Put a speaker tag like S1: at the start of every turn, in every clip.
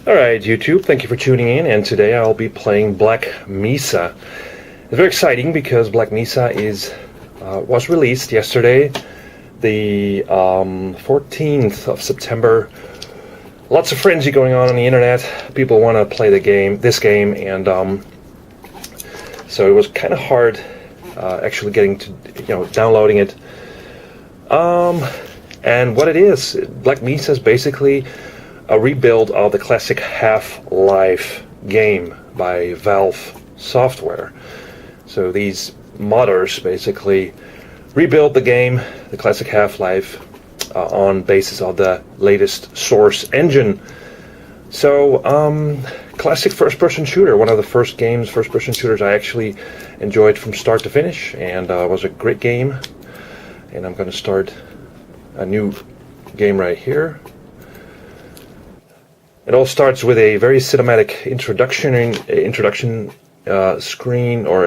S1: Alright, YouTube, thank you for tuning in, and today I'll be playing Black Mesa. It's very exciting because Black Mesa was released yesterday, the 14th of September. Lots of frenzy going on the internet. People want to play this game, and so it was kind of hard actually getting to, downloading it. And what it is, Black Mesa is basically a rebuild of the classic Half-Life game by Valve Software. So these modders basically rebuild the game, the classic Half-Life, on basis of the latest Source engine. So, classic first-person shooter, one of the first-person shooters I actually enjoyed from start to finish, and was a great game. And I'm going to start a new game right here. It all starts with a very cinematic introduction screen, or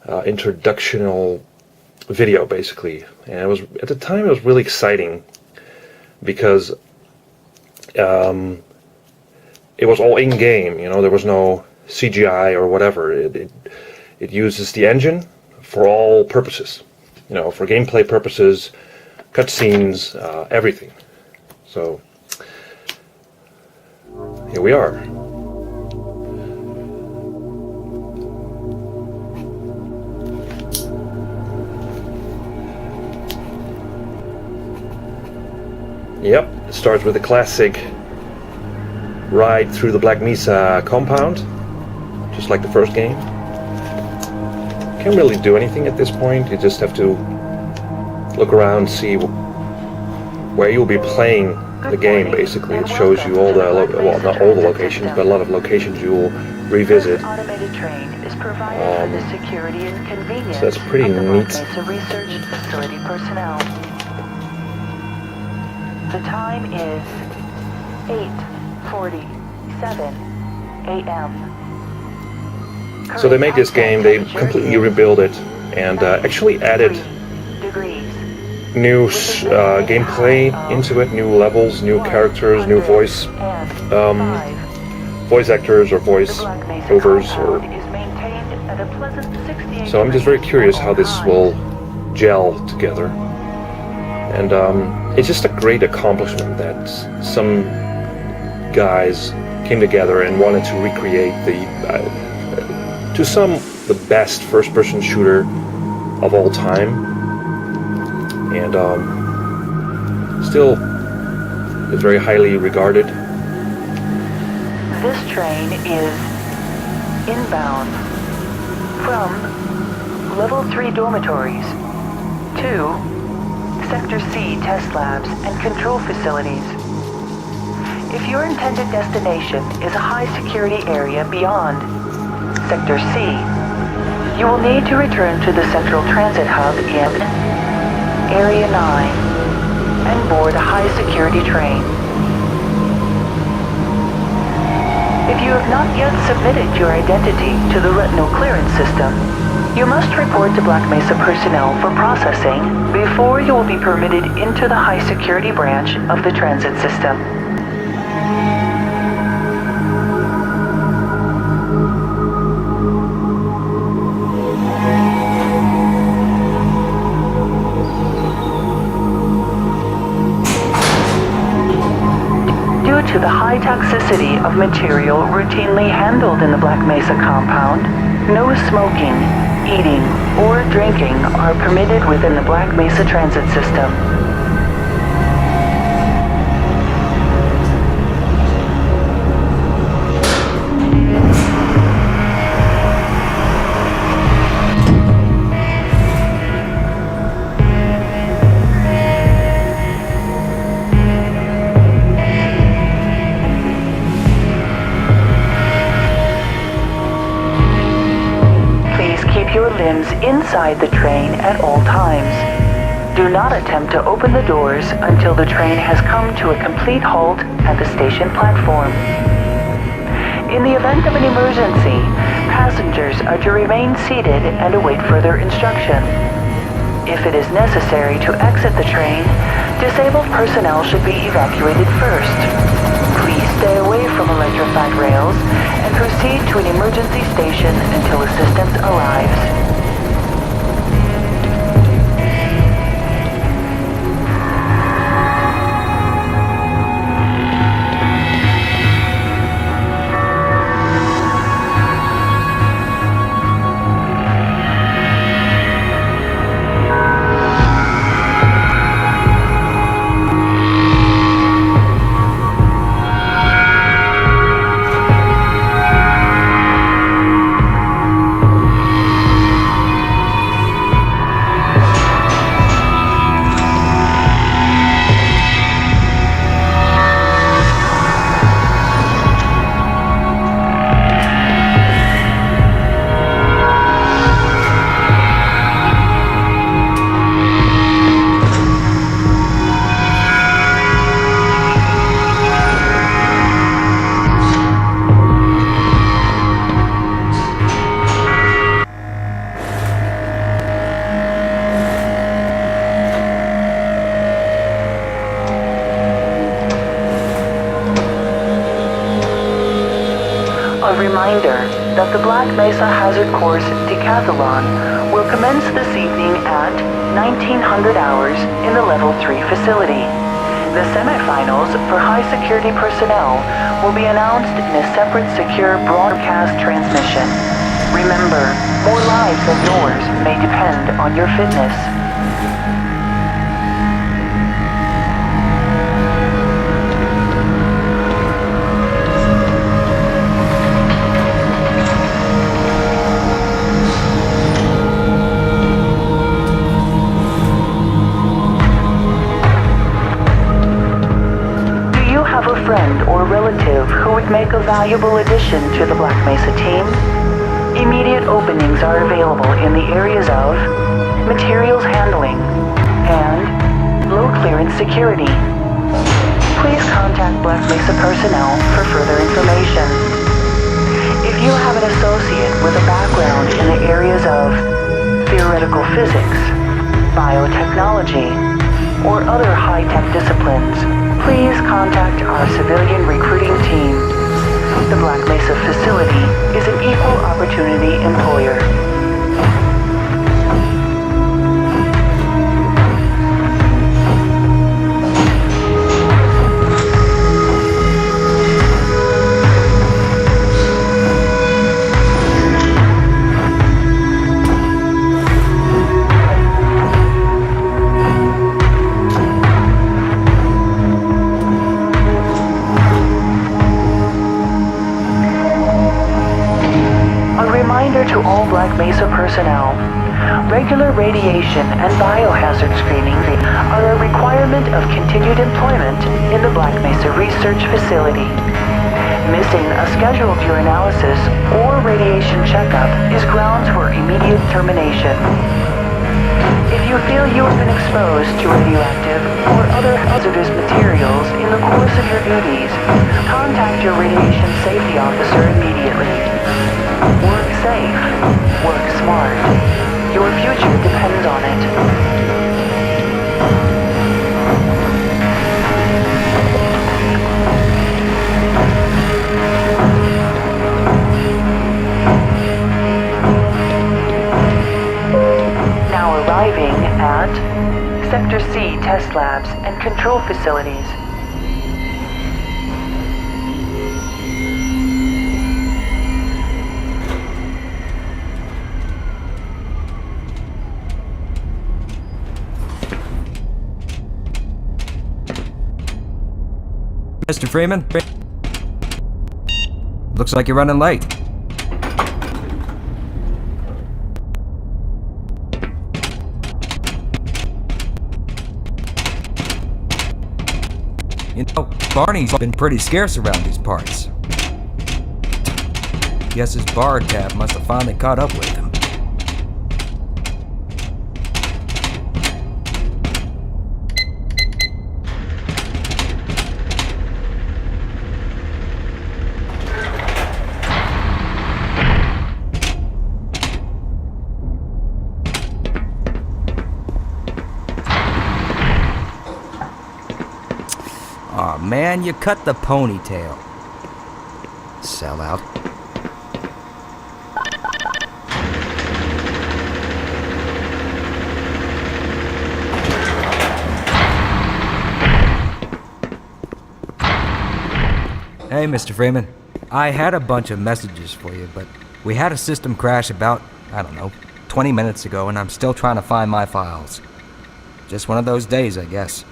S1: introductional video, basically. And it was, at the time, it was really exciting because it was all in-game. There was no CGI or whatever. It uses the engine for all purposes. For gameplay purposes, cutscenes, everything. So here we are. Yep, it starts with a classic ride through the Black Mesa compound, just like the first game. Can't really do anything at this point. You just have to look around, see where you'll be playing the game. Basically, it shows you all the not all the locations, but a lot of locations you will revisit. So that's pretty neat.
S2: The time is 8:47 a.m.
S1: So they made this game, they completely rebuilt it, and actually added new gameplay into it, new levels, new characters, new voice actors or voice overs. So I'm just very curious how this will gel together. And it's just a great accomplishment that some guys came together and wanted to recreate the best first-person shooter of all time, and still is very highly regarded.
S2: This train is inbound from Level 3 dormitories to Sector C test labs and control facilities. If your intended destination is a high-security area beyond Sector C, you will need to return to the Central Transit Hub in Area 9 and board a high-security train. If you have not yet submitted your identity to the retinal clearance system, you must report to Black Mesa personnel for processing before you will be permitted into the high-security branch of the transit system. Due to the high toxicity of material routinely handled in the Black Mesa compound, no smoking, eating, or drinking are permitted within the Black Mesa transit system. Your limbs inside the train at all times. Do not attempt to open the doors until the train has come to a complete halt at the station platform. In the event of an emergency, passengers are to remain seated and await further instruction. If it is necessary to exit the train, disabled personnel should be evacuated first. Please stay A reminder that the Black Mesa Hazard Course Decathlon will commence this evening at 1900 hours in the Level 3 facility. The semifinals for high-security personnel will be announced in a separate secure broadcast transmission. Remember, more lives than yours may depend on your fitness. Friend or relative who would make a valuable addition to the Black Mesa team? Immediate openings are available in the areas of materials handling and low clearance security. Please contact Black Mesa personnel for further information. If you have an associate with a background in the areas of theoretical physics, biotechnology, or other high-tech disciplines, please contact our civilian recruiting team. The Black Mesa facility is an equal opportunity employer. To all Black Mesa personnel, regular radiation and biohazard screening are a requirement of continued employment in the Black Mesa Research Facility. Missing a scheduled urinalysis or radiation checkup is grounds for immediate termination. If you feel you have been exposed to radioactive or other hazardous materials in the course of your duties, contact your radiation safety officer immediately. Work safe. Work smart. Your future depends on it. Now arriving at Sector C test labs and control facilities.
S3: Mr. Freeman? Looks like you're running late. You know, Barney's been pretty scarce around these parts. Guess his bar tab must have finally caught up with him. Aw, man, you cut the ponytail. Sellout. Hey, Mr. Freeman. I had a bunch of messages for you, but we had a system crash about, 20 minutes ago, and I'm still trying to find my files. Just one of those days, I guess.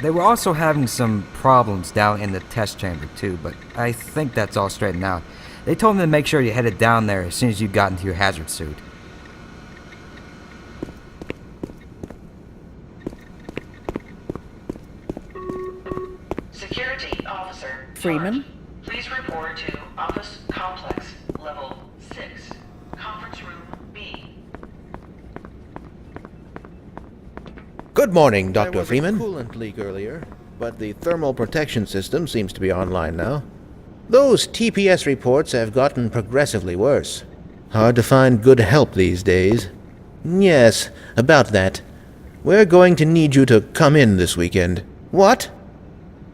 S3: They were also having some problems down in the test chamber, too, but I think that's all straightened out. They told me to make sure you headed down there as soon as you got into your hazard suit.
S2: Security Officer
S4: Freeman?
S2: Please report to Office Complex Level 6, Conference Room B.
S5: Good morning, Dr.
S6: There was
S5: Freeman.
S6: a coolant leak earlier, but the thermal protection system seems to be online now. Those TPS reports have gotten progressively worse. Hard to find good help these days. Yes, about that. We're going to need you to come in this weekend. What?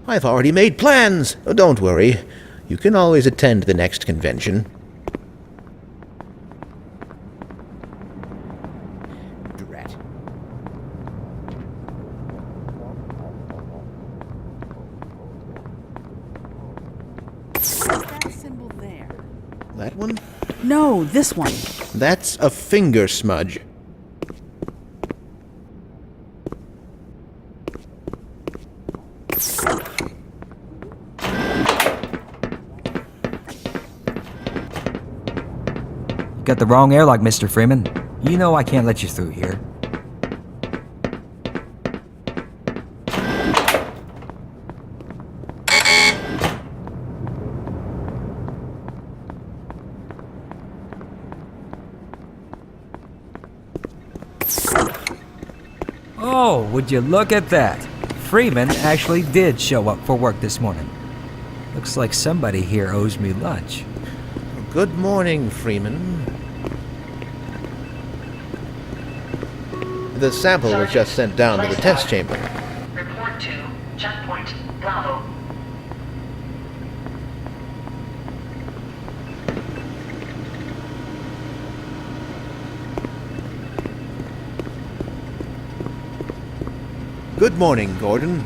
S6: I've already made plans. Don't worry. You can always attend the next convention. Drat.
S4: That symbol there.
S6: That one?
S4: No, this one.
S6: That's a finger smudge.
S3: Got the wrong airlock, Mr. Freeman. You know I can't let you through here. Oh, would you look at that? Freeman actually did show up for work this morning. Looks like somebody here owes me lunch.
S6: Good morning, Freeman. The sample was just sent down to the test chamber.
S2: Report to checkpoint Bravo.
S6: Good morning, Gordon.